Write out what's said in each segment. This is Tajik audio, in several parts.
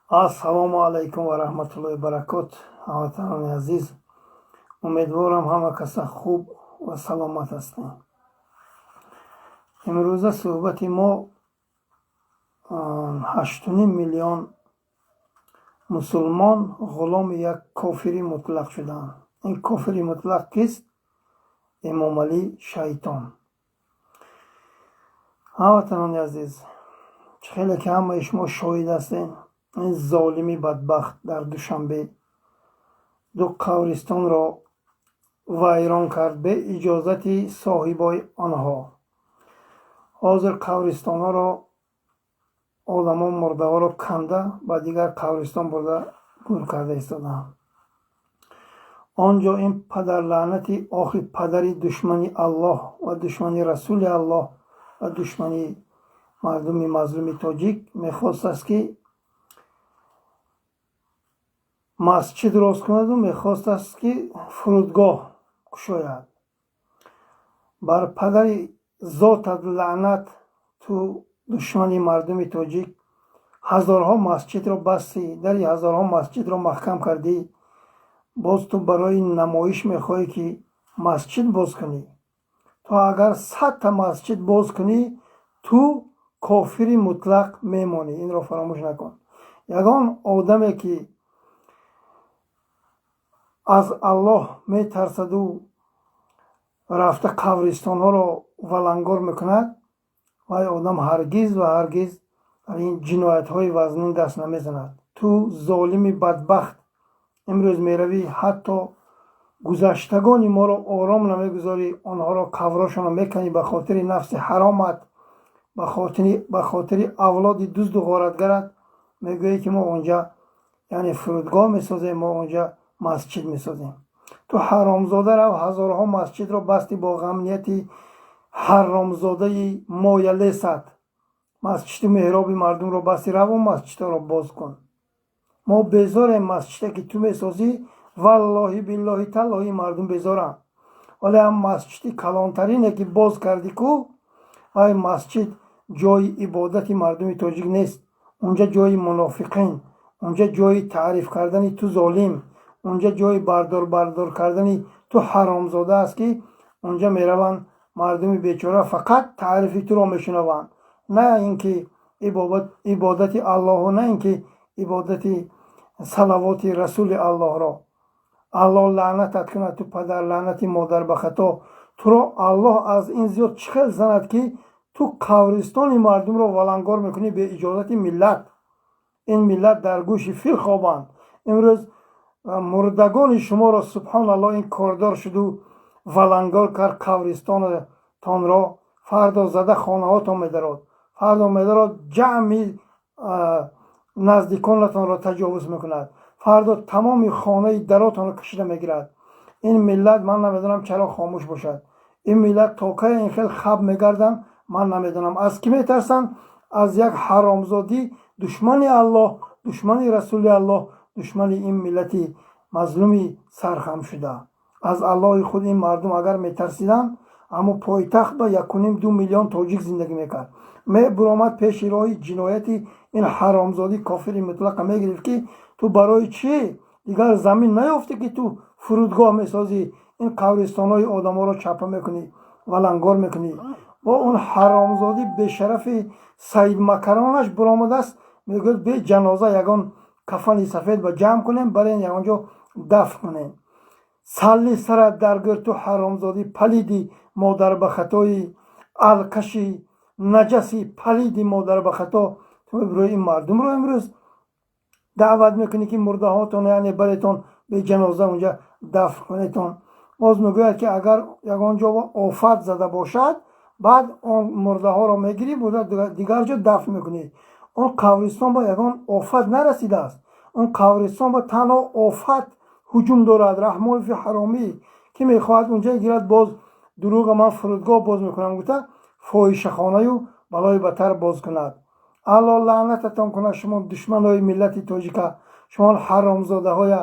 ассалому алайкум ва раҳматуллоҳи баракот. ҳамватанони азиз, умедворам ҳама каса хуб ва саломат ҳастем. имрӯза суҳбати мо 8.5 миллион мусулмон ғуломи як кофири мутлақ шуданд. ин кофири мутлақ кист? эмомалӣ шайтон. ҳамватанони азиз, хеле ки ҳамаи шумо шоҳид ҳастем, این ظالمی بدبخت در دوشنبه دو قبرستان را ویران کرد به اجازت صاحبای آنها. حاضر قبرستان ها را آدمان مرده ها را کنده و دیگر قبرستان برده گور کرده ایستادند. آنجا این پدر لعنتی آخی پدری دشمنی الله و دشمنی رسول الله و دشمنی مردم مظلوم تاجیک میخواست است که مسجد راست کند و میخواست است که فرودگاه کشاید. بر پدر ذات لعنت تو دشمنی مردم تاجیک هزارها مسجد را بستی، در هزارها مسجد را محکم کردی. باز تو برای نمایش میخوای که مسجد باز کنی. تو اگر 100 تا مسجد باز کنی تو کافر مطلق میمانی. این را فراموش نکن. یگان آدمی که از الله میترسد و رفته قبرستان ها را ولنگار میکند و آدم هرگز و هرگز این جنایت های وزنین دست نمیزند. تو ظالم بدبخت امروز میروی حتی گذشتگان ما را آرام نمیگذاری، آنها را قبرشان میکنی به خاطر نفس حرامت، به خاطر اولاد دزد و غارتگرت میگویی که ما اونجا یعنی فرودگاه میسازیم، ما اونجا مسجد میسازیم. تو حرامزاده را و هزارها مسجد را بستی با غمنیتی حرامزاده مایله ست. مسجد محراب مردم را بستی رو و مسجد را باز کن. ما بیزاریم مسجد که تو میسازی، والله بالله تالله مردم بیزارن. ولی هم مسجد کلانترینه که باز کردی کو و مسجد جای عبادت مردم تاجیک نیست. اونجا جای منافقین، اونجا جای تعریف کردن تو ظالم، اونجا جای بردار کردن تو حرامزاده است که اونجا میروند مردم بیچاره فقط تعریف تو را میشنوند، نه اینکه عبادت الله و نه اینکه عبادت صلوات رسول الله را. الله لعنتت کند تو پدر لعنتی مادر به خطا. تو را الله از این زیاد چخل زند که تو قبرستان مردم را ولنگار میکنی به اجازت ملت. این ملت در گوش فیل خوابند. امروز مردگان شما را سبحان الله این کاردار شد و ولنگار کرد قبرستان تان را. فردا زده خانه هاتان میدارد، فردا میدارد جمع نزدیکانتان را تجاوز میکند، فردا تمام خانه دراتان را کشیده میگیرد. این ملت من نمیدونم چرا خاموش باشد. این ملت تا کی این خیلی خب میگردن من نمیدونم. از کی میترسن؟ از یک حرامزادی دشمن الله، دشمن رسول الله، دشمن این ملتی مظلومی سرخم شده. از الله خود این مردم اگر میترسیدن اما پایتخت با 1.5-2 میلیون تاجیک زندگی میکرد. برآمد پیش راه جنایتی این حرامزادی کافر مطلق میگرفت که تو برای چی دیگر زمین نیافتی که تو فرودگاه میسازی، این قبرستان های آدم ها را چپه میکنی، ولنگار میکنی. با اون حرامزادی به شرف سید مکرانش برآمده است میگه به جنازه یگان کفن سفید با جمع کنیم برای یگانجا دفن کنیم. سالی سرت درگیر تو حرامزادی پلیدی مادر به خطای الکشی نجسی پلیدی مادر به خطا. تو برای این مردم رو امروز دعوت میکنی که مرده هاتون یعنی برایتون به جنازه اونجا دفن کنیتون. باز میگوید که اگر یگانجا آفت زده باشد بعد اون مرده ها رو میگیری بوده دیگر جا دفن میکنی. اون قبرستان با یگان آفت نرسیده است. اون قبرستان با تنها آفت هجوم دارد. رحمان فی حرامی که میخواهد اونجا گیرد باز دروغ من فرودگاه باز میکنم گفته فاحشه خانه و بلای بتر باز کند. الله لعنتتان کنه شما دشمن های ملت تاجیک، شما حرامزاده های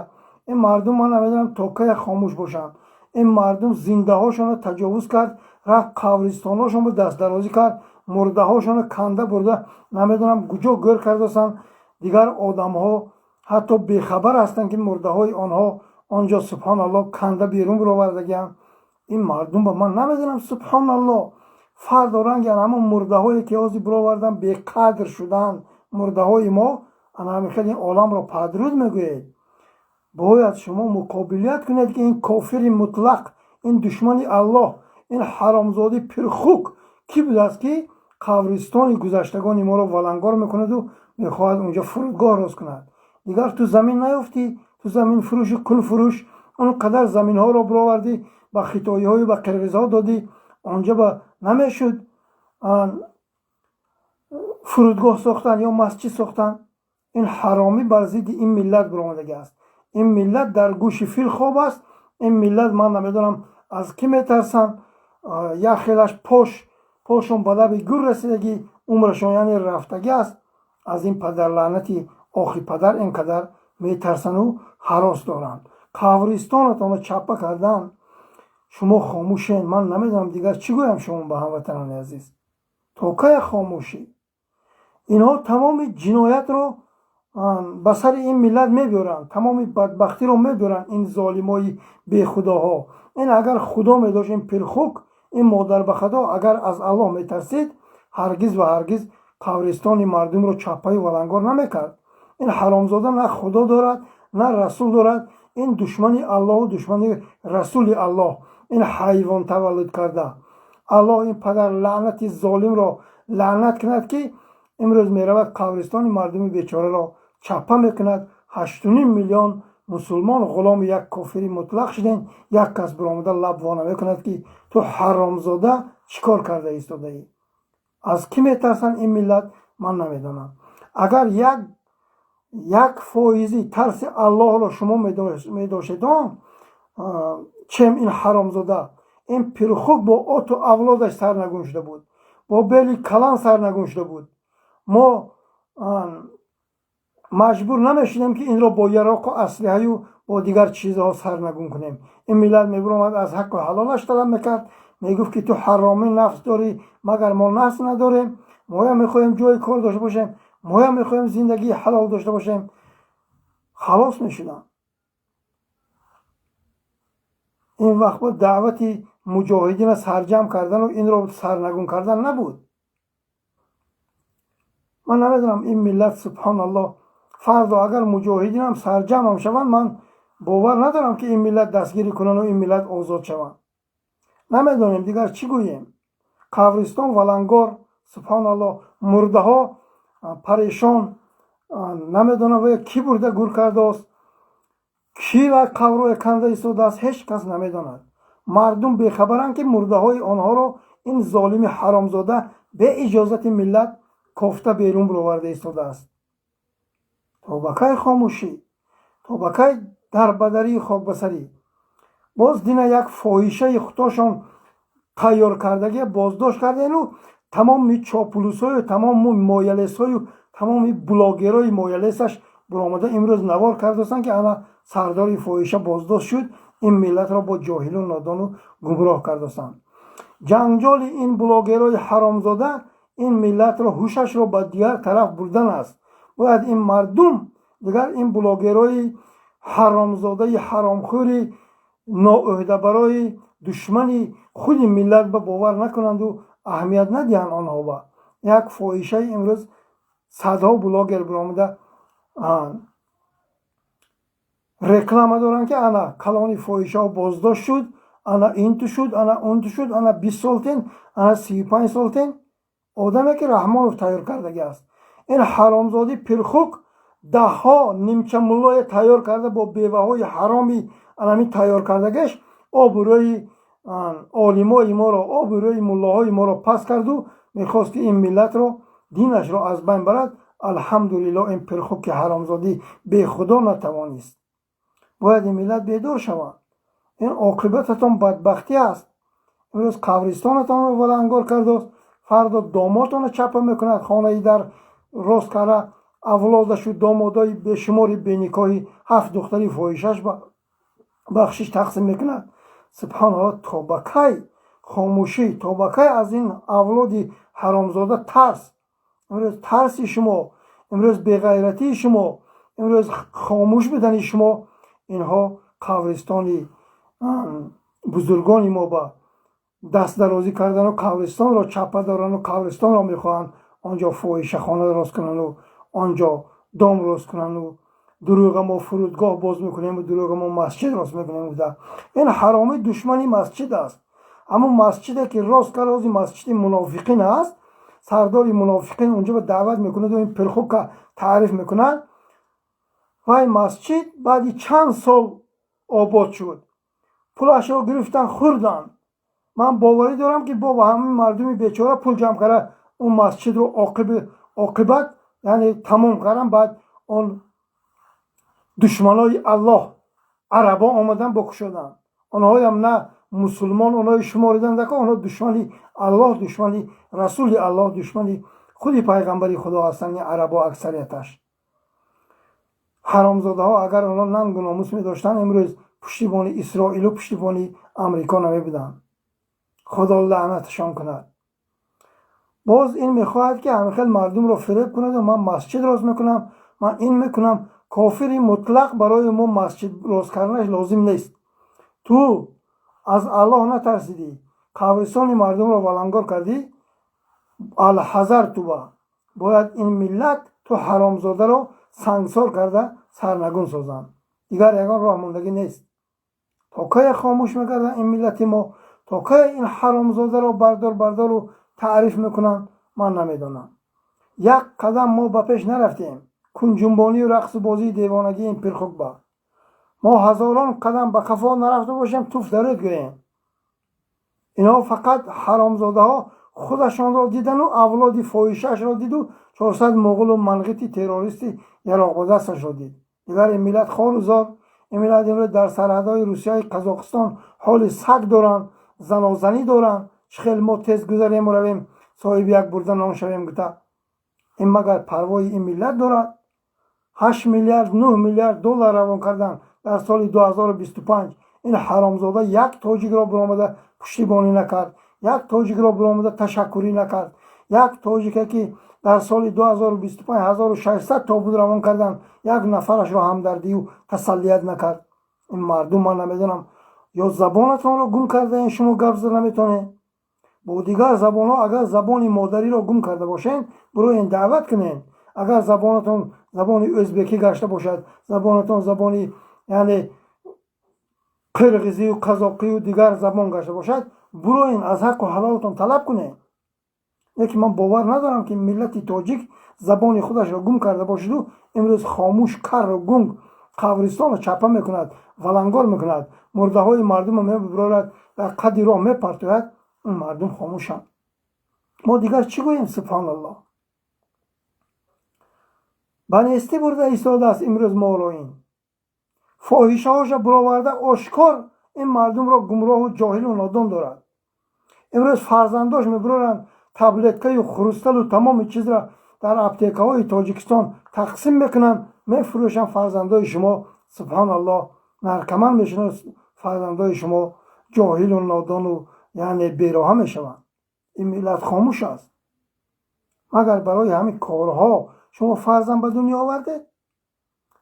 این مردم. من نمیدونم تا کی خاموش باشن. این مردم زنده هاشون رو تجاوز کرد، رفت قبرستان هاشون رو دست درازی کرد، مرده هاشون رو کنده برده نمیدونم کجا گور کردستن. дигар одамҳо ҳатто бехабар ҳастанд ки мурдаҳои онҳо онҷо субҳаналлоҳ канда берун бировардагианд. ин мардум ба ман намедонам субҳаналлоҳ фарду ранган ҳамон мурдаҳое ки ҳозир бироварданд беқадр шуданд мурдаҳои мо ана ҳамихел ин оламро падруд мегӯед. бояд шумо муқобилият кунед ки ин кофири мутлақ, ин душмани аллоҳ, ин ҳаромзоди пирхук кӣ будааст ки қабристони гузаштагони моро валангор мекунаду мехоҳад унҷо фурудгоҳ роз кунад. дигар ту замин наёфтӣ, ту замин фурӯшу кун фурӯш он қадар заминҳоро бировардӣ ба хитоиҳою ба қирғизҳо додӣ, онҷо ба намешуд фурудгоҳ сохтан ё масҷид сохтан. ин ҳаромӣ бар зидди ин миллат биромадагиаст. ин миллат дар гӯши фил хоб аст. ин миллат ман намедонам аз кӣ метарсанд. як хелаш пошон ба лаби гур расидагӣ умрашон яъне рафтагӣ аст. аз ин падарлаънати охи падар ин қадар метарсану ҳарос доранд. қабристонатонро чаппа кардан. шумо хомӯшен. ман намедонам дигар чӣ гӯям шумо ба ҳамватанони азиз. то кая хомӯшӣ? инҳо тамоми ҷиноятро ба сари ин миллат мебиёранд, тамоми бадбахтиро мебиёранд ин золимои бехудоҳо. ин агар худо медошт, ин пирхук, ин модарбахадо агар аз аллоҳ метарсид, ҳаргиз ва ҳаргиз қабристони мардумро чаппаю валангор намекард. ин ҳаромзода на худо дорад, на расул дорад. ин душмани аллоҳу душмани расули аллоҳ. ин ҳайвон таваллуд карда. аллоҳ ин падар лаънати золимро лаънат кунад ки имрӯз меравад қабристони мардуми бечораро чаппа мекунад. 8.5 миллион мусулмон ғуломи як кофири мутлақ шудем. як кас биромада лаб ва намекунад ки ту ҳаромзода чӣ кор карда истодаӣ? аз кӣ метарсанд ин миллат? ман намедонам. агар як фоизи тарси аллоҳро шумо медоштедон, чем ин ҳаромзода, ин пирхук бо оту авлодаш сарнагун шуда буд, бо бели калан сарнагун шуда буд. мо маҷбур намешудем ки инро бо яроқу аслиҳаю бо дигар чизҳо сарнагун кунем. ин миллат мебиромад аз ҳаққу ҳалолаш талаб мекард, мегуфт ки ту ҳаромӣ нафс дорӣ, магар мо нафс надорем. моям мехоҳем ҷои кор дошта бошем, моям мехоҳем зиндагии ҳалол дошта бошем. халос мешудам. ин вақт бо даъвати муҷоҳидина сарҷамъ кардану инро сарнагун кардан набуд. ман намедонам ин миллат субҳаналлоҳ фардо агар муҷоҳидинам сарҷамъам шаванд, ман бовар надорам ки ин миллат дастгирӣ кунанду ин миллат озод шаванд. намедонем дигар чӣ гӯем. қабристон валангор, субҳаналлоҳ, мурдаҳо парешон. намедонам вая кӣ бурда гур кардааст, кӣ вай қаброе канда истодааст, ҳеҷ кас намедонад. мардум бехабаранд ки мурдаҳои онҳоро ин золими ҳаромзода бе иҷозати миллат кофта берун бироварда истодааст. то ба кай хомӯшӣ? то ба кай дарбадарии хокбасарӣ? боз дина як фоҳишаи худошон тайёр кардагӣ боздошт кардану тамоми чопулусҳою тамоми моялесҳою тамоми блогерои моялесаш биромада имрӯз навор кардастанд ки ана сардори фоҳиша боздошт шуд. ин миллатро бо ҷоҳилу нодону гумроҳ кардастанд. ҷанҷоли ин блогерои ҳаромзода ин миллатро ҳушашро ба дигар тараф бурдан аст. бояд ин мардум дигар ин блогерои ҳаромзодаи ҳаромхӯри ноӯҳдабарои душмани худи миллат ба бовар накунанду аҳамият надиҳанд онҳо ба як фоҳишаи имрӯз садҳо блогер биромада реклама доранд ки ана калони фоҳишаҳо боздошт шуд, ана ин ту шуд, ана он ту шуд, ана 20 солтен, ана 35 солтен. одаме ки раҳмонов тайёр кардагӣ аст. ин ҳаромзоди пирхук даҳҳо нимчамуллое тайёр карда бо беваҳои ҳароми анами тайёр кардагаш обрӯи олимои моро, обрӯи муллоҳои моро пас карду мехост ки ин миллатро динашро аз байн барад. алҳамдулиллоҳ ин пирхуки ҳаромзодӣ бехудо натавонист. бояд ин миллат бедор шавад. ин оқибататон бадбахтӣ аст. имрӯз қабристонатонро валангор кардааст, фардо домотонро чаппа мекунад, хонаи дар рост карда авлодашу домодои бешумори беникоҳи 7 духтари фоҳишаш бахшиш тақсим мекунад. субҳаналлоҳ, то ба кай хомӯшӣ? то ба кай аз ин авлоди ҳаромзода тарс? имрӯз тарси шумо, امروز بی‌غیرتی شما، امروز خاموش بدن شما، اینها قبرستان بزرگان ما با دست درازی کردن و قبرستان را چپه دارن و قبرستان را میخواهند آنجا فاحشه خانه درست کنن و آنجا دام درست کنن و دروغ ما فرودگاه باز میکنیم و دروغ ما مسجد درست میکنیم. این حرامی دشمنی مسجد است. اما مسجدی که راست راست مسجد منافقین است، سردار منافقین اونجا به دعوت میکنه و این پرخو که تعریف میکنن و این مسجد بعدی چند سال آباد شد، پولش رو گرفتن خوردن. من باوری دارم که با همین مردمی بیچاره پول جمع کرده اون مسجد رو عاقبت یعنی تمام کردن. بعد اون دشمنای الله عربا آمدن بکشودن، آنها هم نه مسلمان اونها شماریدن که آنها دشمنی الله، دشمنی رسول الله، دشمنی خودی پیغمبری خدا هستن. این عربا اکثریتش حرامزاده ها. اگر آنها ننگ و ناموس می داشتن امروز پشتیبانی اسرائیل و پشتیبانی امریکا نمی بودن. خدا لعنتشان کند. باز این میخواهد که همخیل مردم رو فریب کند و من مسجد راست میکنم، من این میکنم. کافری مطلق برای ما مسجد راست کردنش لازم نیست. تو از الله نترسیدی، قبرستان مردم رو ولنگار کردی، الحذر تو باید این ملت تو حرامزاده رو سنگسار کرده سرنگون سازن. دیگر یگان راه موندگی نیست. تا که خاموش میکردن این ملت ما، تا که این حرامزاده رو بردار و تعریف میکنن، من نمیدونم. یک قدم ما به پیش نرفتیم. کنجنبانی و رقص بازی دیوانگی این پرخوک با ما هزاران قدم به خفا نرفته باشیم توف درد گوییم. اینا فقط حرامزاده ها خودشان را دیدن و اولاد فاحشه‌اش را دید و 400 مغول و منقیتی تروریستی عراق با دستش را دید. دیگر این ملت خوار و زار، این ملت امروز در سرحدهای روسیه قزاقستان حال سگ دارن، زنازنی دارن. چخیل ما تیز گذاریم و رویم صاحب یک بردن نان شویم گتا. این مگر پروای این ملت دارد؟ 8 میلیارد 9 میلیارد دلار روان کردن در سال 2025. این حرامزاده یک تاجیک را برآمده پشتیبانی نکرد، یک تاجیک را برآمده تشکری نکرد. یک تاجیک که در سال 2025 1600 تابوت روان کردن، یک نفرش را همدردی و تسلیت نکرد. این مردم من نمیدونم یا زبانتان را گم کرده این شما گپ زد نمیتونه. با دیگر زبان ها اگر زبان مادری را گم کرده باشین برو این دعوت کنین. اگر زبانتان زبان ازبکی گشته باشد، زبانتان زبانی یعنی قرغیزی و قزاقی و دیگر زبان گشته باشد، برو این از حق و حلالتان طلب کنین. یکی من باور ندارم که ملت تاجیک زبان خودش را گم کرده باشد و امروز خاموش کر و گنگ قبرستان را چپه میکند، ولنگار میکند، مرده های مردم را میبرد در قدی راه میپرتوید. این مردم خاموشند. ما دیگر چی گوییم؟ سبحان الله. بنیستی برده ایستاده است امروز ما را. این فاحشه هاش برآورده آشکار این مردم را گمراه و جاهل و نادان دارد. امروز فرزنداش میبرند تبلتکه و خروستل و تمام چیز را در اپتیکه های تاجیکستان تقسیم میکنن، میفروشن. فرزندای شما سبحان الله نرکمن میشن، فرزندای شما جاهل و نادان و یعنی بیراه میشوند. این ملت خاموش است. مگر برای همین کارها شما فرزند به دنیا آورده؟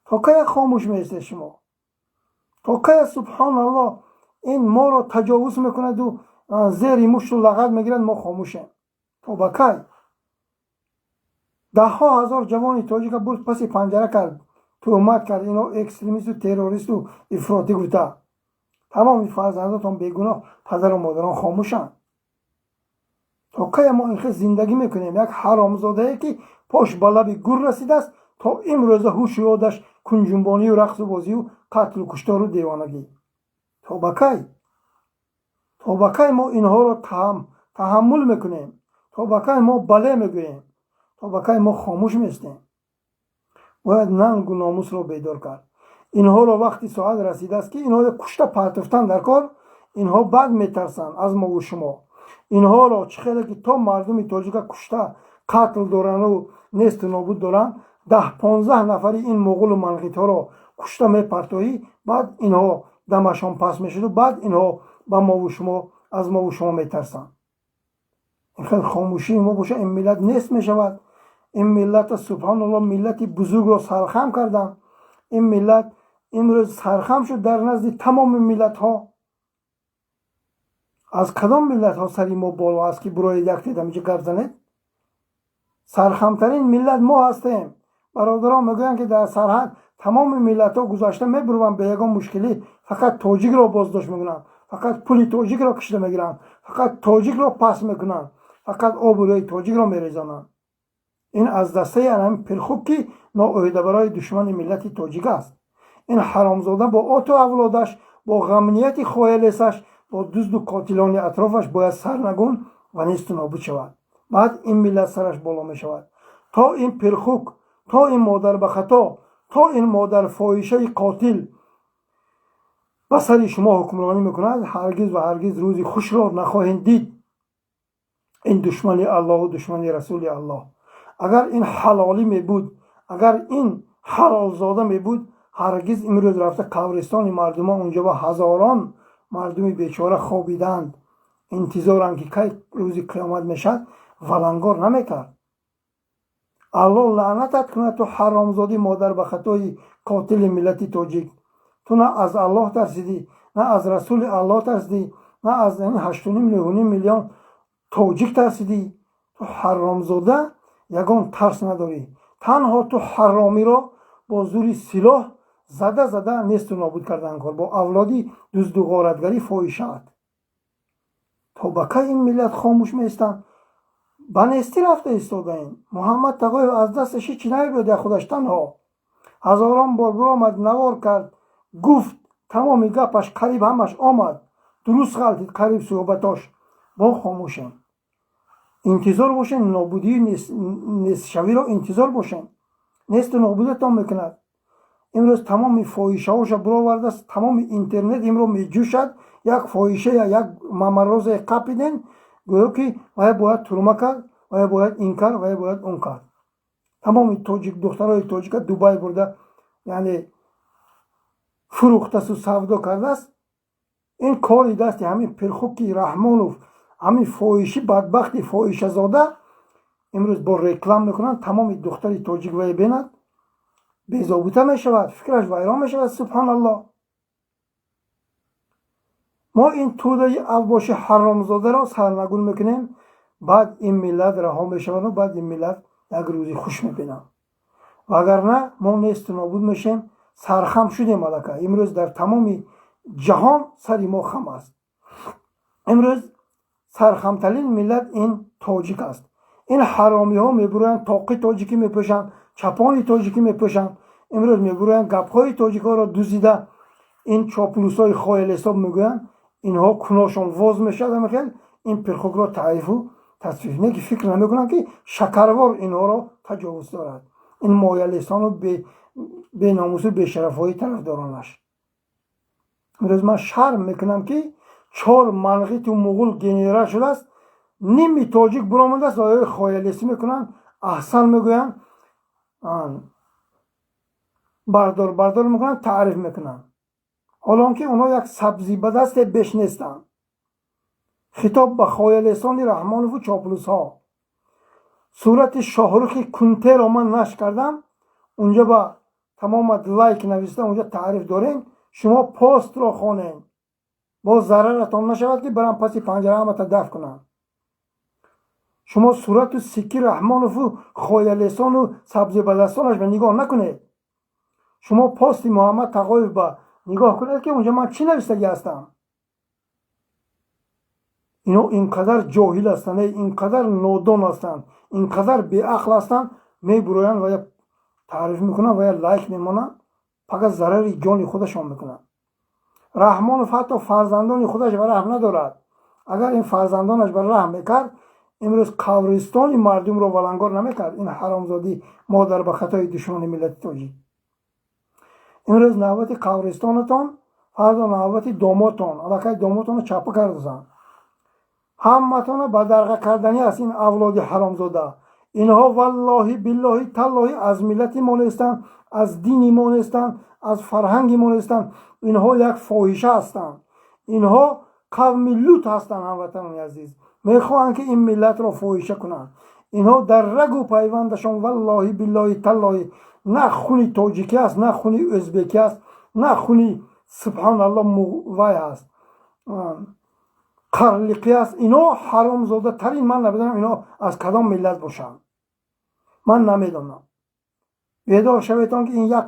تا که خاموش میسته شما؟ تا که سبحان الله این ما را تجاوز میکند و زیر مشت و لغت میگیرد ما خاموشیم؟ تا به کی؟ 10,000 جوانی تاجیک برد پس پنجره کرد، تهمت کرد اینا اکستریمیست و تروریست و افراطی گفته. تمام فرزنداتون بیگناه پدر و مادران خاموشن. تا که ما این زندگی میکنیم؟ یک حرامزاده که پاش به لب گور رسیده است تا امروز هوش یادش کنجنبانی و رقص و بازی و قتل و کشتار و دیوانگی. تا به کی؟ تا به کی ما اینها را تحمل میکنیم؟ تا به کی ما بله میگوییم؟ تا به کی ما خاموش میستیم؟ باید ننگ و ناموس را بیدار کرد. اینها را وقتی ساعت رسیده است که اینها کشته پرتفتن در کار، اینها بعد میترسن از ما و شما. اینها را چخیلی که تا مردم تاجیک کشته قتل دارن و نیست نابود دارن، 10-15 نفری این مغول و منقیت ها را کشته میپرتایی، بعد اینها دمشان پس میشد و بعد اینها با ما و شما از ما و شما میترسن. این خیلی خاموشی ما باشه این ملت نیست میشود. این ملت سبحان الله ملت بزرگ رو سرخم کردن. این ملت امروز سرخم شد در نزد تمام ملت ها. از کدام ملت ها سری ما بالا است که برای یک دیدم اینجا گپ زنید؟ سرخمترین ملت ما هستیم. برادران میگویند که در سرحد تمام ملت ها گذاشته میبروند به یگان مشکلی فقط تاجیک را بازداشت میکنند، فقط پول تاجیک را کشیده میگیرند، فقط تاجیک را پس میکنند، فقط آبروی تاجیک را میریزانند. این از دسته همین پرخوکی ناامیده برای دشمن ملت تاجیک است. این حرامزاده با آت و اولادش، با غمنیت خایلسش، با دزد و قاتلان اطرافش باید سرنگون و نیست و نابود شود. بعد این ملت سرش بالا می شود. تا این پرخوک، تا این مادر به خطا، تا این مادر فاحشه قاتل به سر شما حکمرانی میکند، هرگز و هرگز روزی خوش را نخواهید دید. این دشمن الله و دشمن رسول الله. اگر این حلالی می بود، اگر این حلال زاده می بود، هرگز امروز رفته قبرستان مردم ها اونجا با هزاران مردم بیچاره خوابیدند، انتظارند که کی روز قیامت میشد، ولنگار نمیکرد. الله لعنتت کنه تو حرامزادی مادر به خطای قاتل ملت تاجیک. تو نه از الله ترسیدی، نه از رسول الله ترسیدی، نه از این 8.5 میلیون تاجیک ترسیدی. تو حرامزاده یگان ترس نداری. تنها تو حرامی را با زور سلاح زده نیست و نابود کردن کار، با اولادی دزد و غارتگری فاحشات. تا به کی این ملت خاموش میستن؟ بنستی رفته ایستاده این محمد تقای از دستش چی نمیبود، خودش تنها هزاران بار برآمد نوار کرد، گفت تمام گپش قریب همش آمد، درست غلطید قریب صحبتاش. با خاموشن، انتظار باشین نابودی نیست شوی را انتظار باشین، نیست نابودتان میکند. امروز تمام فاحشه هاش برآورده است، تمام اینترنت امروز میجوشد. یک فاحشه یا یک ممروز قپیدن گویا که باید ترمه کرد، باید این کرد، باید اون کرد. تمام تاجیک دخترای تاجیک دبی برده، یعنی فروخته و سودا کرده است. این کاری دست همین پرخوکی رحمانوف، همین فاحشی بدبختی فاحشه زاده امروز با رکلام میکنن. تمام دختری تاجیک وای بیند بی‌ضابطه میشود، فکرش ویران میشود. سبحان الله. ما این توده اوباش حرامزاده را سرنگون میکنیم، بعد این ملت رها میشود و بعد این ملت یک روزی خوش میبینم. وگرنه ما نیست نابود میشیم. سرخم شدیم ملکه. امروز در تمام جهان سری ما خم است. امروز سرخمترین ملت این تاجیک است. این حرامی ها میبرویند تاقی تاجیکی میپوشند، چپانی تاجیکی میپوشند. امروز میبرویند گپهای تاجیک ها را دوزیده. این چاپلوس های خایل حساب میگویند اینها کناشان واز میشد. میگن این پرخوک را تعریف و تصفیف نه که فکر نمیکنند که شکروار اینها را تجاوز دارد. این مایلستان و به ناموس و به شرف های طرفدارانش. امروز من شرم میکنم که 4 منقیط و مغول گنیره شده است، نیمی تاجیک برآمده است، آیای خایلیسی میکنن، احسن میگوین، بردار میکنن، تعریف میکنن، حالا که اونا یک سبزی به دست بیش نیستن. خطاب به خایلیسان رحمانوف و چاپلوس ها. صورت شاهرخ کنته را من نشر کردم، اونجا با تمام لایک نوشته، اونجا تعریف داریم. شما پست را خوانین، با ضررتان نشود که برم پس پنجره همه دفع کنم. شما صورت و سکی رحمانوف و خایلیسان و سبزی به دستانش به نگاه نکنید. شما پست محمد تقایف به نگاه کنید که اونجا من چی نوشتگی هستم. اینا اینقدر جاهل هستند، اینقدر نادان هستند، اینقدر بی عقل هستند، میبرویند و یا تعریف میکنن و یا لایک میمونن، فقط ضرر جان خودشان میکنن. رحمانوف حتی فرزندان خودش به رحم ندارد. اگر این فرزندانش به رحم میکرد، امروز قبرستان مردم را ولنگار نمیکرد. این حرامزادی مادر به خطای دشمن ملت تاجیک. امروز نوبت قبرستانتان، فردا نوبت دامادتان. الکی دامادتان رو چپه کردن. همتان به درغه کردنی است. این اولاد حرامزاده، اینها والله بالله تالله از ملت ما نیستند، از دین ما نیستند، از فرهنگ ما نیستند. اینها یک فاحشه هستند. اینها قوم لوط هستند. هموطنان عزیز میخواهند که این ملت را فاحشه کنند. اینها در رگ و پیوندشان والله بالله تالله نه خونی تاجیکی است، نه خونی ازبکی است، نه خونی سبحان الله وای است، قرلقی است. اینا حرامزاده ترین، من نمیدونم اینا از کدام ملت باشند، من نمیدونم. بیدار شویتان که این یک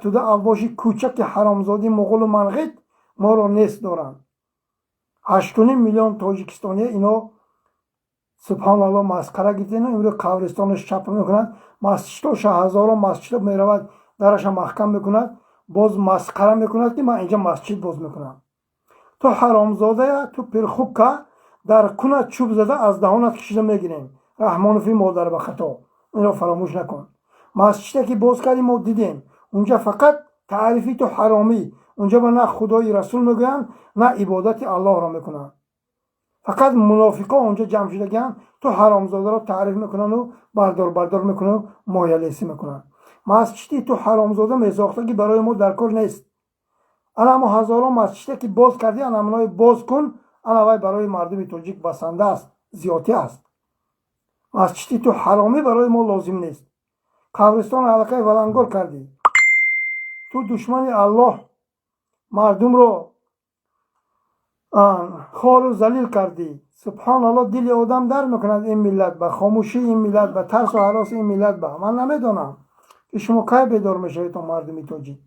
توده اوباش کوچک حرامزاده مغول و منغیت ما را نیست دارند. 8.5 میلیون تاجیکستانی اینا سبحان الله مسخره گیرن. امروز قبرستانش چپ میکنند، مسجدش هزاران مسجد میرود درش محکم میکند، باز مسخره میکند که من اینجا مسجد باز میکنم. تو حرامزاده، تو پرخوب که در کنت چوب زده از دهانت کشیده میگیریم. رحمان فی مادر به خطا، اینو فراموش نکن. مسجدی که باز کردیم ما دیدیم اونجا فقط تعریفی تو حرامی، اونجا به نه خدای رسول میگویند نه عبادت الله را میکنن. فقط منافقا اونجا جمع شدگان تو حرامزاده را تعریف میکنن و بردار میکنن و مایلیسی میکنن. مسجدی تو حرامزاده میساخته که برای ما در کار نیست. انا ما هزاران مسجدی که باز کردی، انا منای باز کن، انا وای برای مردم تاجیک بسنده است، زیادی است. مسجدی تو حرامی برای ما لازم نیست. قبرستان حلقه ولنگار کردی، تو دشمن الله مردم رو خار و ذلیل کردی. سبحان الله دل آدم در میکند این ملت به خاموشی این ملت، به ترس و هراس این ملت. به من نمیدونم که شما کی بیدار میشوید تا مردم تاجیک،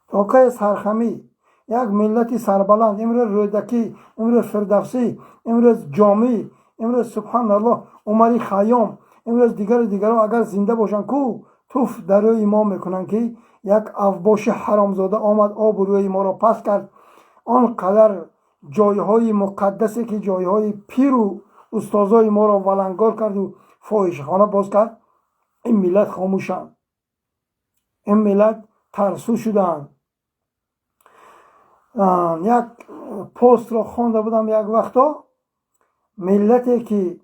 تا کی سرخمی. یک ملت سربلند، امروز رودکی، امروز فردوسی، امروز جامی، امروز سبحان الله عمری خیام، امروز دیگر اگر زنده باشن کو توف در روی ما میکنن که یک اوباش حرامزاده آمد آب روی ما را پس کرد. آنقدر جایهای مقدسی که جایهای پیر و استازای ما را ولنگار کرد و فاحشه‌خانه باز کرد. این ملت خاموشند، این ملت ترسو شدند. یک پست را خوانده بودم یک وقتا، ملتی که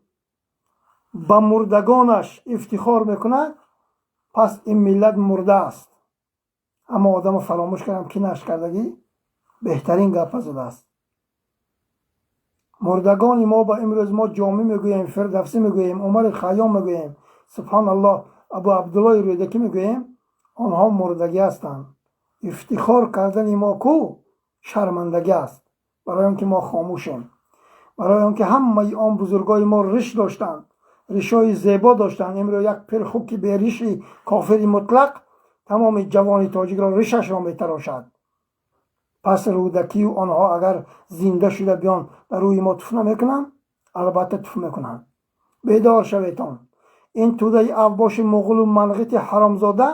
به مردگانش افتخار میکند پس این ملت مرده است. اما آدم فراموش کردم که نشکردگی بهترین گپ زده است. مردگان ما با امروز ما جامی میگوییم، فردوسی میگوییم، عمر خیام میگوییم، سبحان الله ابو عبدالله رودکی میگوییم، آنها مردگی هستند. افتخار کردن ما کو شرمندگی است، برای اینکه ما خاموشیم، برای اینکه همه آن بزرگای ما ریش داشتند، ریشای زیبا داشتند. امروز یک پرخوکی به ریشی کافری مطلق تمام جوانی تاجیک را ریشش را میتراشد. پس رودکی و آنها اگر زنده شده بیان در روی ما تف نمیکنن، البته تف میکنن. بیدار شویتان، این توده اوباش مغول و منغیت حرامزاده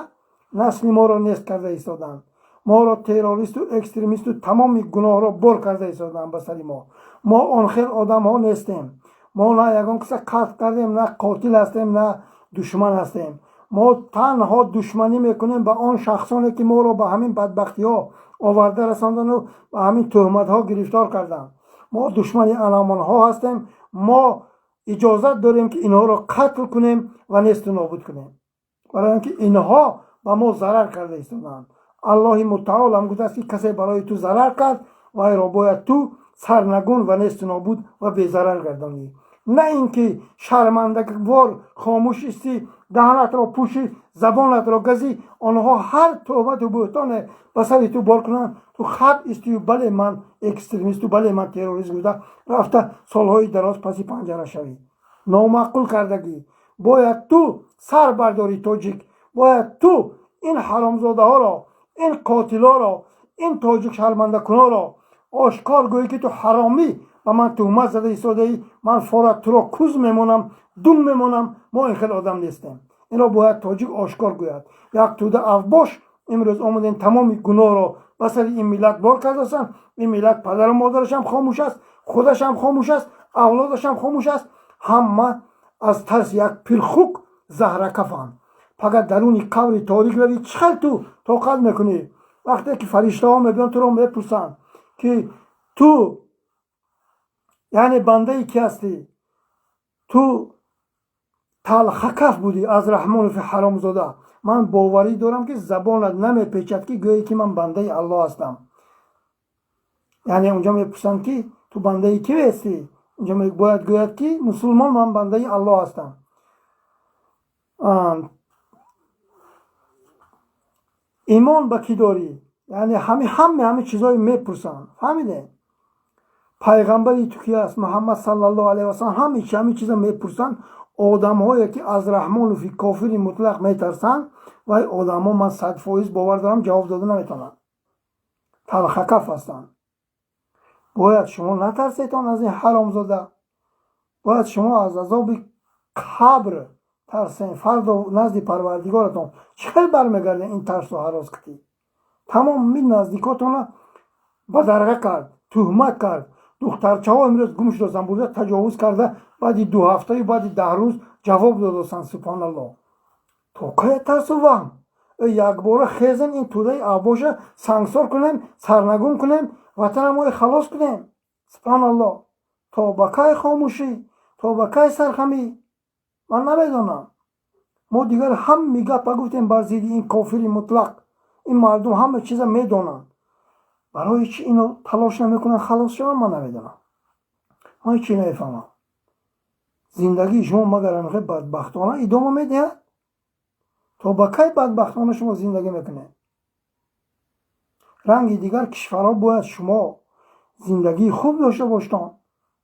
نسل ما را نیست کرده ایستادند. ما را تروریست و اکستریمیست و تمام گناه را بر کرده ایستادند به سر ما. ما آن خیل آدم ها نیستیم. ما نه یگان کسی قتل کردیم، نه قاتل هستیم، نه دشمن هستیم. ما تنها دشمنی میکنیم به آن شخصانی که ما را به همین بدبختی ها آورده رساندن و به همین تهمت ها گرفتار کردن. ما دشمن انامان ها هستیم. ما اجازت داریم که اینها را قتل کنیم و نیست و نابود کنیم، برای اینکه اینها به ما ضرر کرده ایستادند. الله متعال هم گفته است که کسی برای تو ضرر کرد و ای را باید تو سرنگون و نیست و نابود و بی ضرر گردانی. نه اینکه شرمندگوار خاموش استی، دهنت را پوشی، زبانت را گزی، آنها هر تهمت و بهتان به سر تو بار کنند، تو خط استی و بله من اکستریمیست و بله من تروریست بوده رفته سالهای دراز پسی پنجره شوی. نامعقول کردگی. باید تو سر برداری تاجیک، باید تو این حرامزاده ها را، این قاتل ها را، این تاجیک شرمنده کنها را آشکار گویی که تو حرامی و من تهمت زده ایستاده ای، من فورا تو را کوز میمونم، دم میمونم. ما این خیلی آدم نیستیم. این را باید تاجیک آشکار گوید. یک توده اوباش امروز آمدن تمام گناه را به سر این ملت بار کرده است. این ملت پدر و مادرش هم خاموش است، خودش هم خاموش است، اولادش هم خاموش است. همه از ترس یک پرخوک زهرکفند. فقط درون قبر تاریک روی چقدر تو طاقت میکنی؟ وقتی که فرشته ها میبینن تو را میپرسن که تو یعنی بنده ای که هستی، تو تلخ کف بودی از رحمان فی حرامزاده، من باوری دارم که زبانت نمیپیچد که گویی که من بنده الله هستم. یعنی اونجا میپرسن که تو بنده ای کی هستی؟ اینجا باید گوید که مسلمان من بنده الله هستم. ایمان به کی داری؟ یعنی همه چیزای میپرسن. فهمیده؟ پیغمبری تو کی است؟ محمد صلی الله علیه و سلم. همه چیزا میپرسن. آدم‌هایی که از رحمان و فی کافر مطلق میترسن و آدم‌ها من 100% باور دارم جواب داده نمیتونن. تلخ کف هستن. باید شما نترسیتان از این حرامزاده. باید شما از عذاب قبر ترسین. فردا نزد پروردگارتان چه برمیگرده این ترس و هراس کردی؟ تمام می نزدیکاتون بدرقه کرد، تهمت کرد. دخترچه ها امروز گم شده زنبوزه تجاوز کرده، بعد 2 هفته بعد 10 روز جواب دادن. سبحان الله. تو که ترس و وهم یک بار خیزن این توده آباش سنگسار کنیم، سرنگون کنیم، وطن ما خلاص کنیم. سبحان الله. تا بکای خاموشی، تا بکای سرخمی من نمیدونم. ما دیگر هم میگه گفتیم بر ضد این کافری مطلق. این مردم همه چیزا میدونن. برای چی اینو تلاش نمیکنن خلاص شون؟ من نمیدونم. من چی نمیفهمم. زندگی شما مگر همه بدبختانه ادامه میده؟ تا با کی بدبختانه شما زندگی میکنه؟ رنگ دیگر کشورها باید شما زندگی خوب داشته باشتن.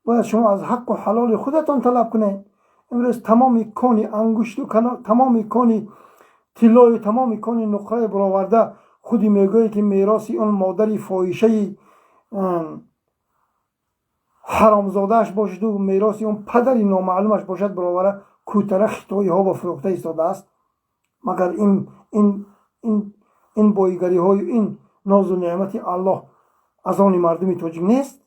باید شما از حق و حلال خودتان طلب کنید. امروز تمام کانی انگشت و تمام کانی طلای تمام کانی نقره برآورده خودی میگوید که میراثی اون مادری فاحشه حرامزادهش باشد و میراثی اون پدری نامعلومش باشد برآورده کوتره خطایی ها و فروخته ایستاده است. مگر این بایگری های این ناز و نعمت الله از آن مردمی توجیه نیست؟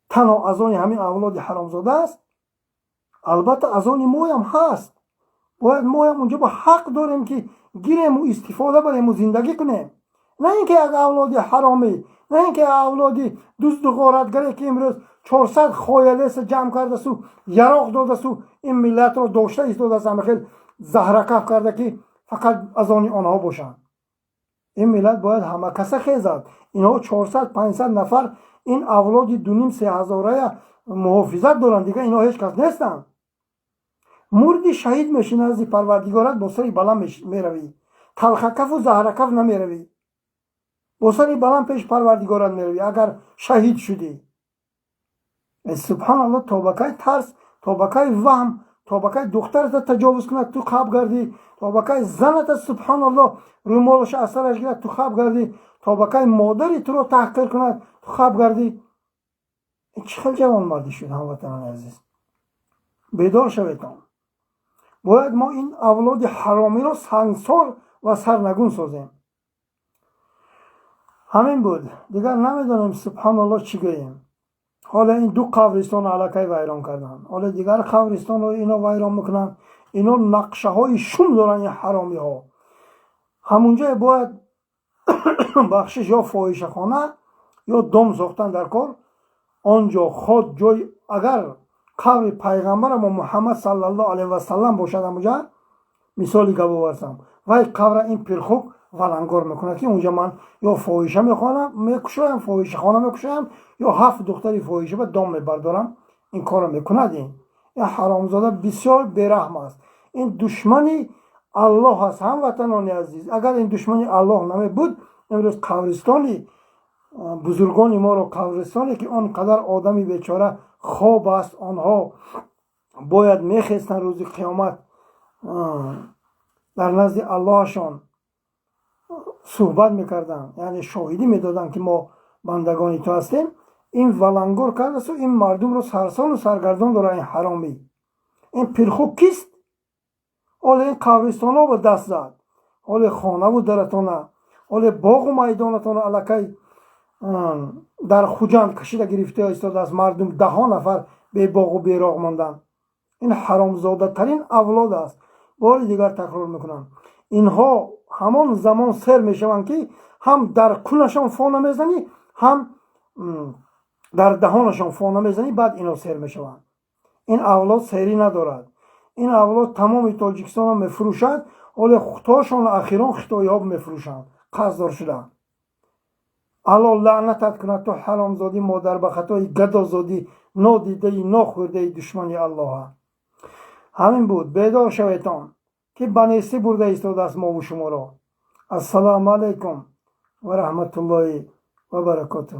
تنها از آن همین اولاد حرامزاده است؟ البته از آن ما هم هست. باید ما هم اونجا با حق داریم که گیریم و استفاده بریم و زندگی کنیم. نه اینکه یک اولاد حرامی، نه اینکه اولاد دزد و غارتگری که امروز 400 خایلیس جمع کرده سو یراق داده سو این ملت رو داشته ایستاده است، خیلی زهرکف کرده که فقط از آن آنها باشن. این ملت باید همه کسه خیزد. اینها 400-500 نفر این اولاد 2,500-3,000 هزاره محافظت دارن دیگه. اینها هیچ کس نیستن. مردی شهید میشی نزد پروردگارت با سری بلند میروی. تلخکف و زهرکف نمیروی. با سری بلند پیش پروردگارت میروی اگر شهید شدی. سبحان الله. تا بکای ترس، تا بکای وهم، تا بکای دخترت تجاوز کند تو خواب گردی، تا بکای زنت سبحان الله رومالش اثرش گیرد تو خواب گردی، تا بکای مادری تو رو تحقیر کند تو خواب گردی. این چه خیلی جوان مردی شد هموطنان عزیز. بیدار شویتان. باید ما این اولاد حرامی رو سنگسار و سرنگون سازیم. همین بود. دیگر نمیدونیم سبحان الله چی گوییم. حالا این 2 قبرستان علاقه ویران کردن. حالا دیگر قبرستان رو اینا ویران میکنن. اینا نقشه های شوم دارن. این حرامی ها همونجا باید بخشش یا فاحشه خانه یا دم ساختن در کار. آنجا خود جای اگر قبر پیغمبر ما محمد صلی الله علیه و سلم باشد اونجا مثالی که بورسم وای قبر این پرخوک ولنگار میکنه که اونجا من یا فاحشه میکشم فاحشه خانه میکشم یا 7 دختری فاحشه به دام میبردارم. این کارو میکند. این حرامزاده بسیار بیرحم است. این دشمنی الله است. هموطنان عزیز اگر این دشمنی الله نمی بود امروز قبرستانی بزرگان ما رو قبرستانی که آنقدر آدمی بیچاره خواب است آنها باید میخستن روز قیامت در نزد اللهشان صحبت میکردن، یعنی شاهدی میدادن که ما بندگانی تو هستیم. این ولنگور کرده و این مردم رو سرسان و سرگردان داره. این حرامی این پرخوک کیست؟ حالا این قبرستان ها با دست زد، حالا خانه و درتانه، حالا باغ و میدانتانه علاقه در خوجند کشیده گرفته ایستاده از مردم 10 نفر به باغ و بیراغ ماندن. این حرامزاده ترین اولاد است. بار دیگر تکرار میکنم اینها همان زمان سر میشوند که هم در کونشان فانه میزنی هم در دهانشان فانه میزنی بعد اینا سر میشوند. این اولاد سری ندارد. این اولاد تمام تاجیکستان ها میفروشند. حالا خطاشان اخیران خطایی ها میفروشند. قصدار شدن. الله لعنتت کند تو حرامزادی مادر به خطای گدازادی نادیده ناخورده دشمنی الله. همین بود. بیدار شویتان که بنیستی برده ایستاده است ما و شما را. السلام علیکم و رحمت الله و برکاته.